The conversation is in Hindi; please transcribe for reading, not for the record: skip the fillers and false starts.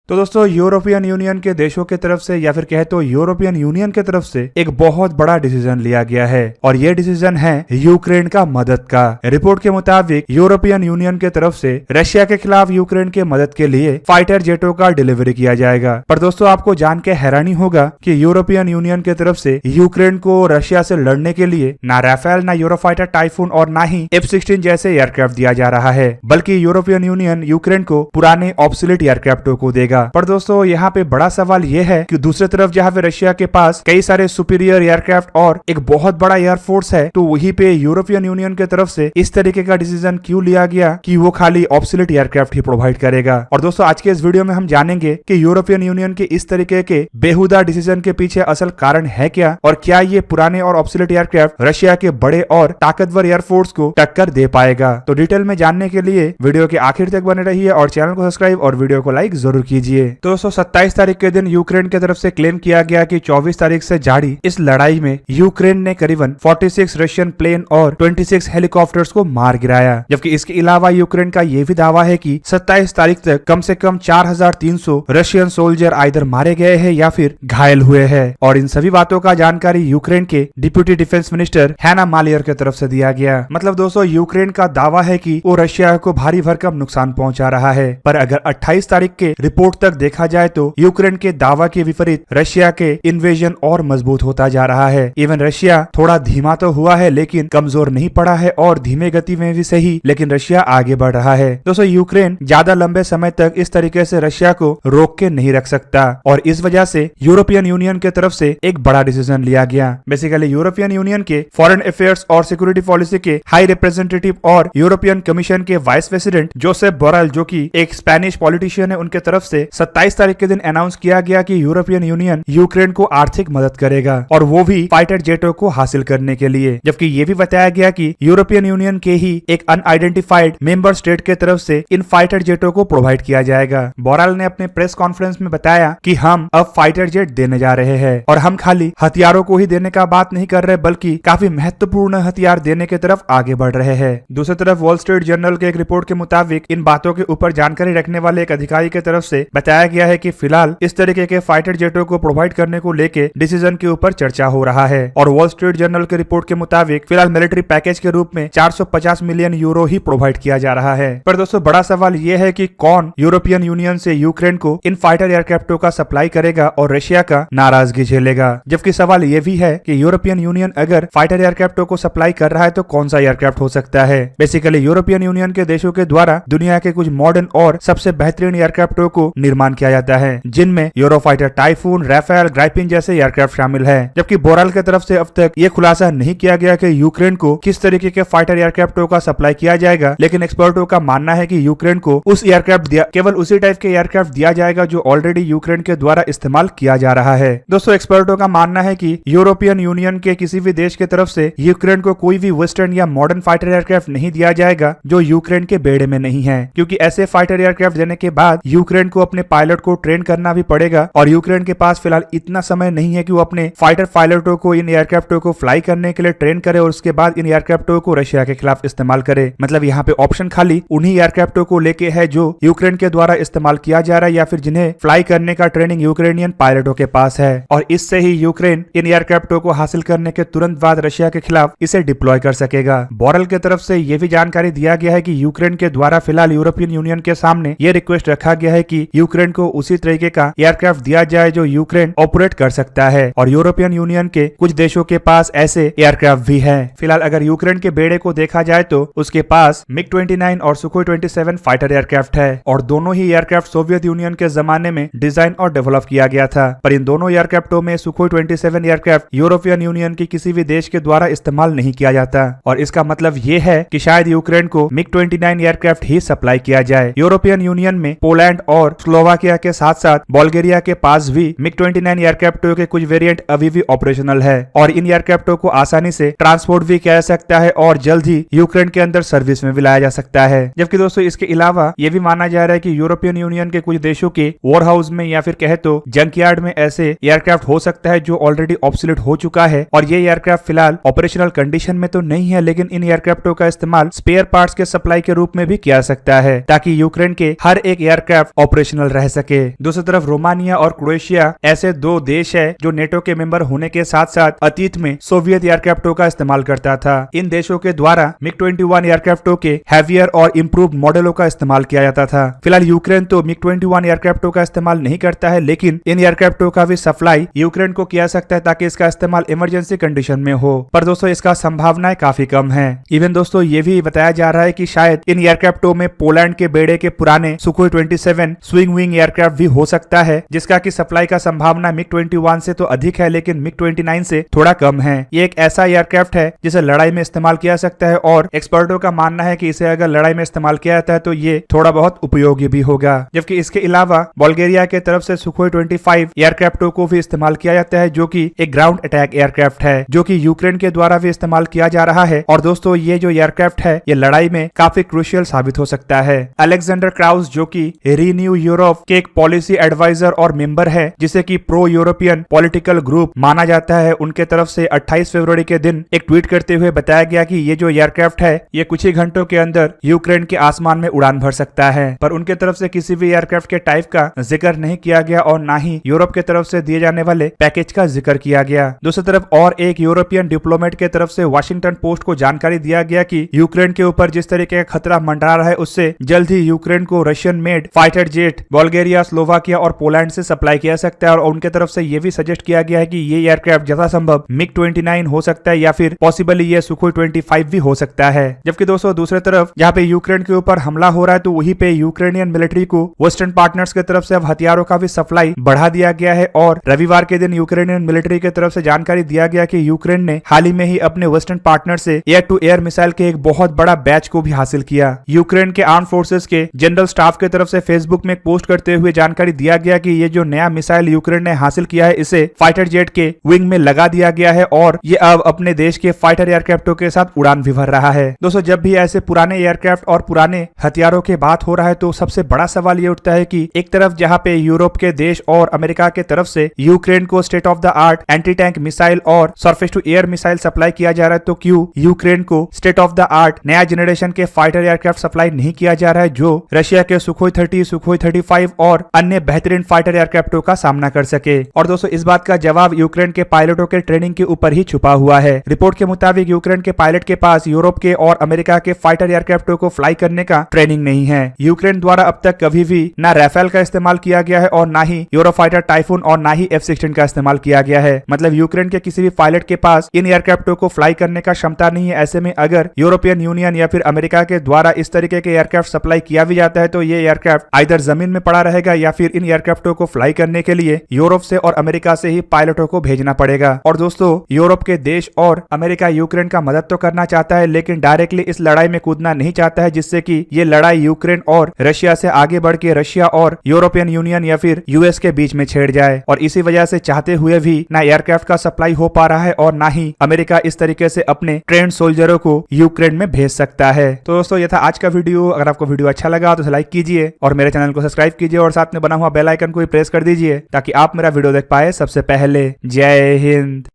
तो दोस्तों यूरोपियन यूनियन के देशों की तरफ से या फिर कहे तो यूरोपियन यूनियन की तरफ से एक बहुत बड़ा डिसीजन लिया गया है और ये डिसीजन है यूक्रेन का मदद का। रिपोर्ट के मुताबिक यूरोपियन यूनियन की तरफ से रशिया के खिलाफ यूक्रेन के मदद के लिए फाइटर जेटों का डिलीवरी किया जाएगा। पर दोस्तों आपको जान के हैरानी होगा कि यूरोपियन यूनियन की तरफ से यूक्रेन को रशिया से लड़ने के लिए ना राफेल, ना यूरोफाइटर टाइफून और ना ही F-16 जैसे एयरक्राफ्ट दिया जा रहा है, बल्कि यूरोपियन यूनियन यूक्रेन को पुराने ऑब्सोलीट एयरक्राफ्टों को देगा। पर दोस्तों यहाँ पे बड़ा सवाल ये है कि दूसरी तरफ जहाँ पे रशिया के पास कई सारे सुपीरियर एयरक्राफ्ट और एक बहुत बड़ा एयरफोर्स है, तो वहीं पे यूरोपियन यूनियन की तरफ से इस तरीके का डिसीजन क्यों लिया गया कि वो खाली ऑब्सोलीट एयरक्राफ्ट ही प्रोवाइड करेगा। और दोस्तों आज के इस वीडियो में हम जानेंगे कि यूरोपियन यूनियन के इस तरीके के बेहुदा डिसीजन के पीछे असल कारण है क्या, और क्या ये पुराने और ऑब्सोलीट एयरक्राफ्ट रशिया के बड़े और ताकतवर एयरफोर्स को टक्कर दे पाएगा। तो डिटेल में जानने के लिए वीडियो के आखिर तक बने रहिए और चैनल को सब्सक्राइब और वीडियो को लाइक जरूर कीजिए। तो दोस्तों 27 तारीख के दिन यूक्रेन की तरफ से क्लेम किया गया कि 24 तारीख से जारी इस लड़ाई में यूक्रेन ने करीबन 46 रशियन प्लेन और 26 हेलीकॉप्टर्स को मार गिराया। जबकि इसके अलावा यूक्रेन का यह भी दावा है कि 27 तारीख तक कम से कम 4300 रशियन सोल्जर आइदर मारे गए हैं या फिर घायल हुए हैं। और इन सभी बातों का जानकारी यूक्रेन के डिप्यूटी डिफेंस मिनिस्टर हैना मालियर की तरफ से दिया गया। मतलब दोस्तों यूक्रेन का दावा है कि वो रशिया को भारी भरकम नुकसान पहुंचा रहा है, पर अगर 28 तारीख के रिपोर्ट तक देखा जाए तो यूक्रेन के दावा के विपरीत रशिया के इन्वेजन और मजबूत होता जा रहा है। इवन रशिया थोड़ा धीमा तो हुआ है लेकिन कमजोर नहीं पड़ा है, और धीमे गति में भी सही लेकिन रशिया आगे बढ़ रहा है। दोस्तों यूक्रेन ज्यादा लंबे समय तक इस तरीके से रशिया को रोक के नहीं रख सकता, और इस वजह से यूरोपियन यूनियन की तरफ से एक बड़ा डिसीजन लिया गया। बेसिकली यूरोपियन यूनियन के फॉरेन अफेयर्स और सिक्योरिटी पॉलिसी के हाई रिप्रेजेंटेटिव और यूरोपियन कमीशन के वाइस प्रेसिडेंट जोसेफ बोरेल, जो कि एक स्पेनिश पॉलिटिशियन है, उनके तरफ से 27 तारीख के दिन अनाउंस किया गया कि यूरोपियन यूनियन यूक्रेन को आर्थिक मदद करेगा, और वो भी फाइटर जेटों को हासिल करने के लिए। जबकि ये भी बताया गया कि यूरोपियन यूनियन के ही एक अनआइडेंटिफाइड मेंबर स्टेट के तरफ से इन फाइटर जेटों को प्रोवाइड किया जाएगा। बोरेल ने अपने प्रेस कॉन्फ्रेंस में बताया कि हम अब फाइटर जेट देने जा रहे हैं, और हम खाली हथियारों को ही देने का बात नहीं कर रहे बल्कि काफी महत्वपूर्ण हथियार देने की तरफ आगे बढ़ रहे हैं। दूसरी तरफ वॉल स्ट्रीट जर्नल के एक रिपोर्ट के मुताबिक इन बातों के ऊपर जानकारी रखने वाले एक अधिकारी की तरफ से बताया गया है कि फिलहाल इस तरीके के फाइटर जेटों को प्रोवाइड करने को लेके डिसीजन के ऊपर चर्चा हो रहा है। और वॉल स्ट्रीट जर्नल के रिपोर्ट के मुताबिक फिलहाल मिलिट्री पैकेज के रूप में 450 मिलियन यूरो ही प्रोवाइड किया जा रहा है। पर दोस्तों बड़ा सवाल यह है कि कौन यूरोपियन यूनियन से यूक्रेन को इन फाइटर एयरक्राफ्टों का सप्लाई करेगा और रशिया का नाराजगी झेलेगा। जबकि सवाल यह भी है कि यूरोपियन यूनियन अगर फाइटर एयरक्राफ्टों को सप्लाई कर रहा है तो कौन सा एयरक्राफ्ट हो सकता है। बेसिकली यूरोपियन यूनियन के देशों के द्वारा दुनिया के कुछ मॉडर्न और सबसे बेहतरीन एयरक्राफ्टों को निर्माण किया जाता है, जिनमें यूरोफाइटर टाइफून, राफेल, ग्राइपिन जैसे एयरक्राफ्ट शामिल है। जबकि बोरेल की तरफ से अब तक ये खुलासा नहीं किया गया कि यूक्रेन को किस तरीके के फाइटर एयरक्राफ्टों का सप्लाई किया जाएगा, लेकिन एक्सपर्टों का मानना है कि यूक्रेन को उस एयरक्राफ्ट केवल उसी टाइप के एयरक्राफ्ट दिया जाएगा जो ऑलरेडी यूक्रेन के द्वारा इस्तेमाल किया जा रहा है। दोस्तों एक्सपर्टों का मानना है कि यूरोपियन यूनियन के किसी भी देश की तरफ से यूक्रेन को कोई भी वेस्टर्न या मॉडर्न फाइटर एयरक्राफ्ट नहीं दिया जाएगा जो यूक्रेन के बेड़े में नहीं है, क्योंकि ऐसे फाइटर एयरक्राफ्ट देने के बाद यूक्रेन को अपने पायलट को ट्रेन करना भी पड़ेगा, और यूक्रेन के पास फिलहाल इतना समय नहीं है कि वो अपने फाइटर पायलटों को इन एयरक्राफ्टों को फ्लाई करने के लिए ट्रेन करे और उसके बाद इन एयरक्राफ्टों को रशिया के खिलाफ इस्तेमाल करे। मतलब यहाँ पे ऑप्शन खाली उन्हीं एयरक्राफ्टों को लेके है जो यूक्रेन के द्वारा इस्तेमाल किया जा रहा है या फिर जिन्हें फ्लाई करने का ट्रेनिंग यूक्रेनियन पायलटों के पास है, और इससे ही यूक्रेन इन एयरक्राफ्टों को हासिल करने के तुरंत बाद रशिया के खिलाफ इसे डिप्लॉय कर सकेगा। बोरेल की तरफ से यह भी जानकारी दिया गया है कि यूक्रेन के द्वारा फिलहाल यूरोपियन यूनियन के सामने यह रिक्वेस्ट रखा गया है कि यूक्रेन को उसी तरीके का एयरक्राफ्ट दिया जाए जो यूक्रेन ऑपरेट कर सकता है, और यूरोपियन यूनियन के कुछ देशों के पास ऐसे एयरक्राफ्ट भी है। फिलहाल अगर यूक्रेन के बेड़े को देखा जाए तो उसके पास मिग-29 और सुखोई 27 फाइटर एयरक्राफ्ट है, और दोनों ही एयरक्राफ्ट सोवियत यूनियन के जमाने में डिजाइन और डेवलप किया गया था। पर इन दोनों एयरक्राफ्टों में सुखोई 27 एयरक्राफ्ट यूरोपियन यूनियन की किसी भी देश के द्वारा इस्तेमाल नहीं किया जाता, और इसका मतलब ये है कि शायद यूक्रेन को मिग-29 एयरक्राफ्ट ही सप्लाई किया जाए। यूरोपियन यूनियन में पोलैंड और स्लोवाकिया के साथ साथ बुल्गारिया के पास भी मिग-29 एयरक्राफ्टों के कुछ वेरिएंट अभी भी ऑपरेशनल है, और इन एयरक्राफ्टों को आसानी से ट्रांसपोर्ट भी किया जा सकता है और जल्द ही यूक्रेन के अंदर सर्विस में भी लाया जा सकता है। जबकि दोस्तों इसके अलावा यह भी माना जा रहा है कि यूरोपियन यूनियन के कुछ देशों के वॉर हाउस में या फिर कहे तो जंकयार्ड में ऐसे एयरक्राफ्ट हो सकता है जो ऑलरेडी ऑब्सोलीट हो चुका है, और ये एयरक्राफ्ट फिलहाल ऑपरेशनल कंडीशन में तो नहीं है, लेकिन इन एयरक्राफ्टों का इस्तेमाल स्पेयर पार्ट्स के सप्लाई के रूप में भी किया जा सकता है, ताकि यूक्रेन के हर एक एयरक्राफ्ट ऑपरेशनल ऑपरेशनल रह सके। दूसरी तरफ रोमानिया और क्रोएशिया ऐसे दो देश है जो नेटो के मेंबर होने के साथ साथ अतीत में सोवियत एयरक्राफ्टों का इस्तेमाल करता था। इन देशों के द्वारा MiG-21 एयरक्राफ्टों के हैवियर और इम्प्रूव्ड मॉडलों का इस्तेमाल किया जाता था। फिलहाल यूक्रेन तो MiG-21 एयरक्राफ्टों का इस्तेमाल नहीं करता है, लेकिन इन एयरक्राफ्टों का भी सप्लाई यूक्रेन को किया सकता है ताकि इसका इस्तेमाल इमरजेंसी कंडीशन में हो। पर दोस्तों इसका संभावनाएं काफी कम है। इवन दोस्तों ये भी बताया जा रहा है कि शायद इन एयरक्राफ्टों में पोलैंड के बेड़े के पुराने सुखोई 27 स्विंग विंग एयरक्राफ्ट भी हो सकता है, जिसका की सप्लाई का संभावना MiG-21 से तो अधिक है लेकिन MiG-29 से थोड़ा कम है। ये एक ऐसा एयरक्राफ्ट है जिसे लड़ाई में इस्तेमाल किया सकता है और एक्सपर्टों का मानना है कि इसे अगर लड़ाई में इस्तेमाल किया जाता है तो ये थोड़ा बहुत उपयोगी भी होगा। जबकि इसके अलावा बुल्गारिया के तरफ से सुखोई 25 एयरक्राफ्टों को भी इस्तेमाल किया जाता है, जो कि एक ग्राउंड अटैक एयरक्राफ्ट है जो कि यूक्रेन के द्वारा भी इस्तेमाल किया जा रहा है। और दोस्तों ये जो एयरक्राफ्ट है ये लड़ाई में काफी क्रूशियल साबित हो सकता है। अलेक्जेंडर क्राउस जो कि रीन्यू यूरोप के एक पॉलिसी एडवाइजर और मेंबर है, जिसे कि प्रो यूरोपियन पॉलिटिकल ग्रुप माना जाता है, उनके तरफ से 28 फरवरी के दिन एक ट्वीट करते हुए बताया गया कि ये जो एयरक्राफ्ट है ये कुछ ही घंटों के अंदर यूक्रेन के आसमान में उड़ान भर सकता है। पर उनके तरफ से किसी भी एयरक्राफ्ट के टाइप का जिक्र नहीं किया गया और ना ही यूरोप के तरफ से दिए जाने वाले पैकेज का जिक्र किया गया। दूसरी तरफ और एक यूरोपियन डिप्लोमेट के तरफ से वॉशिंगटन पोस्ट को जानकारी दिया गया कि यूक्रेन के ऊपर जिस तरीके का खतरा मंडरा रहा है उससे जल्द ही यूक्रेन को Russian made fighter jet Bulgaria, Slovakia और पोलैंड से सप्लाई किया सकता है। और उनके तरफ से ये भी सजेस्ट किया गया है कि ये एयरक्राफ्ट ज्यादा संभव MiG-29 हो सकता है या फिर पॉसिबली ये सुखोई 25 भी हो सकता है। जबकि दोस्तों दूसरे तरफ जहाँ पे यूक्रेन के ऊपर हमला हो रहा है तो वहीं पे यूक्रेनियन मिलिट्री को वेस्टर्न पार्टनर्स के तरफ से अब हथियारों का भी सप्लाई बढ़ा दिया गया है। और रविवार के दिन यूक्रेनियन मिलिट्री की तरफ से जानकारी दिया गया कि यूक्रेन ने हाल ही में ही अपने वेस्टर्न पार्टनर से एयर टू एयर मिसाइल के एक बहुत बड़ा बैच को भी हासिल किया। यूक्रेन के आर्म फोर्सेस के जनरल स्टाफ के तरफ से फेसबुक में एक पोस्ट करते हुए जानकारी दिया गया कि ये जो नया मिसाइल यूक्रेन ने हासिल किया है इसे फाइटर जेट के विंग में लगा दिया गया है और ये अब अपने देश के फाइटर एयरक्राफ्टों के साथ उड़ान भी भर रहा है। दोस्तों जब भी ऐसे पुराने एयरक्राफ्ट और पुराने हथियारों के बात हो रहा है तो सबसे बड़ा सवाल ये उठता है कि एक तरफ जहाँ पे यूरोप के देश और अमेरिका के तरफ से यूक्रेन को state of the art anti tank missile और surface to air missile supply किया जा रहा है, तो क्यों यूक्रेन को स्टेट ऑफ द आर्ट नया जनरेशन के फाइटर एयरक्राफ्ट सप्लाई नहीं किया जा रहा है जो रशिया के सुखोई 30, सुखोई 35 और अन्य बेहतरीन फाइटर एयरक्राफ्टों का सामना कर सके। और दोस्तों इस बात का जवाब यूक्रेन के पायलटों के ट्रेनिंग के ऊपर ही छुपा हुआ है। रिपोर्ट के मुताबिक यूक्रेन के पायलट के पास यूरोप के और अमेरिका के फाइटर एयरक्राफ्टों को फ्लाई करने का ट्रेनिंग नहीं है। यूक्रेन द्वारा अब तक कभी भी ना राफेल का इस्तेमाल किया गया है और ना ही यूरोफाइटर टाइफून और ना ही F-16 का इस्तेमाल किया गया है। मतलब यूक्रेन के किसी भी पायलट के पास इन एयरक्राफ्टों को फ्लाई करने का क्षमता नहीं है। ऐसे में अगर यूरोपियन यूनियन या फिर अमेरिका के द्वारा इस तरीके के एयरक्राफ्ट सप्लाई किया भी जाता है तो ये एयरक्राफ्ट आइदर जमीन में पड़ा रहेगा या फिर इन एयरक्राफ्टों को फ्लाई करने के लिए यूरोप से और अमेरिका से ही पायलटों को भेजना पड़ेगा। और दोस्तों यूरोप के देश और अमेरिका यूक्रेन का मदद तो करना चाहता है लेकिन डायरेक्टली इस लड़ाई में कूदना नहीं चाहता है, जिससे कि ये लड़ाई यूक्रेन और रशिया से आगे बढ़ के रशिया और यूरोपियन यूनियन या फिर यूएस के बीच में छेड़ जाए। और इसी वजह से चाहते हुए भी ना एयरक्राफ्ट का सप्लाई हो पा रहा है और ना ही अमेरिका इस तरीके से अपने ट्रेंड सोल्जरों को यूक्रेन में भेज सकता है। तो दोस्तों ये था आज का वीडियो। अगर आपको वीडियो अच्छा लगा तो लाइक कीजिए और मेरे चैनल को सब्सक्राइब कीजिए और साथ में बना हुआ बेल आइकन को भी प्रेस कर दीजिए ताकि आप मेरा वीडियो देख पाए सबसे पहले। जय हिंद।